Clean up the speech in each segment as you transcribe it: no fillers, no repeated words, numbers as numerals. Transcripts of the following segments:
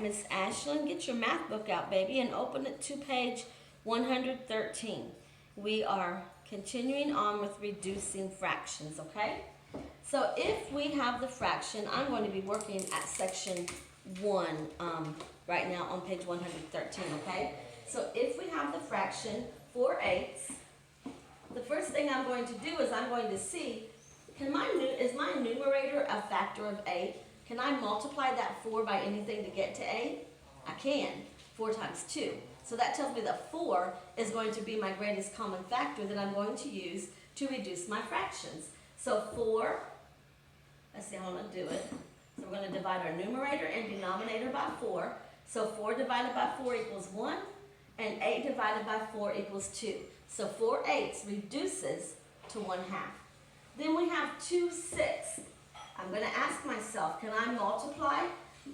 Miss Ashlynn, get your math book out, baby, and open it to page 113. We are continuing on with reducing fractions, okay? So if we have the fraction, I'm going to be working at section 1 right now on page 113, okay? So if we have the fraction 4/8, the first thing I'm going to do is I'm going to see, is my numerator a factor of 8? Can I multiply that 4 by anything to get to 8? I can. 4 times 2. So that tells me that 4 is going to be my greatest common factor that I'm going to use to reduce my fractions. So 4, let's see how I'm going to do it. So we're going to divide our numerator and denominator by 4. So 4 divided by 4 equals 1, and 8 divided by 4 equals 2. So 4/8 reduces to 1/2. Then we have 2/6. I'm going to ask myself, can I multiply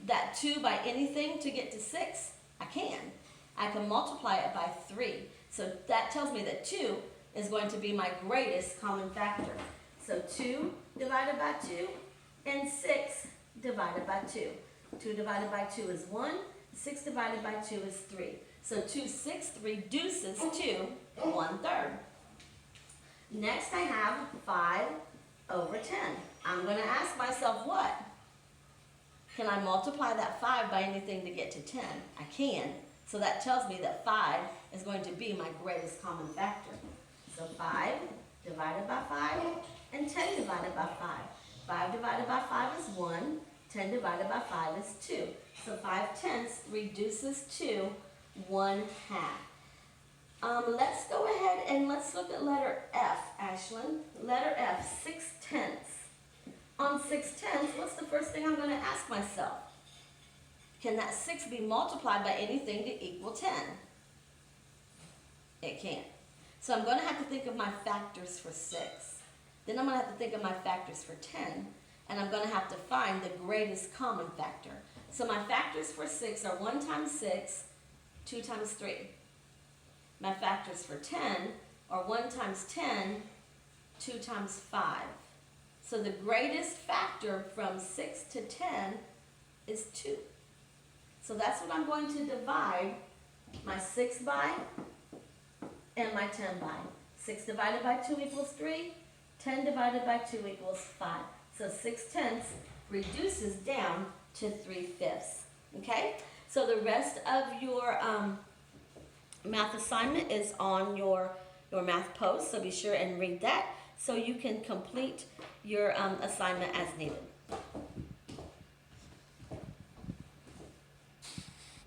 that 2 by anything to get to 6? I can. I can multiply it by 3. So that tells me that 2 is going to be my greatest common factor. So 2 divided by 2 and 6 divided by 2. 2 divided by 2 is 1. 6 divided by 2 is 3. So 2/6 reduces to 1/3. Next I have 5/10. I'm going to ask myself what? Can I multiply that 5 by anything to get to 10? I can. So that tells me that 5 is going to be my greatest common factor. So 5 divided by 5 and 10 divided by 5. 5 divided by 5 is 1. 10 divided by 5 is 2. So 5/10 reduces to 1/2. Let's go ahead and let's look at letter F, Ashlynn. Letter F, 6/10. On 6/10, what's the first thing I'm going to ask myself? Can that 6 be multiplied by anything to equal 10? It can't. So I'm going to have to think of my factors for 6. Then I'm going to have to think of my factors for 10. And I'm going to have to find the greatest common factor. So my factors for 6 are 1 times 6, 2 times 3. My factors for 10 are 1 times 10, 2 times 5. So the greatest factor from 6 to 10 is 2. So that's what I'm going to divide my 6 by and my 10 by. 6 divided by 2 equals 3. 10 divided by 2 equals 5. So 6/10 reduces down to 3/5. Okay? So the rest of your math assignment is on your math post. So be sure and read that so you can complete your assignment as needed.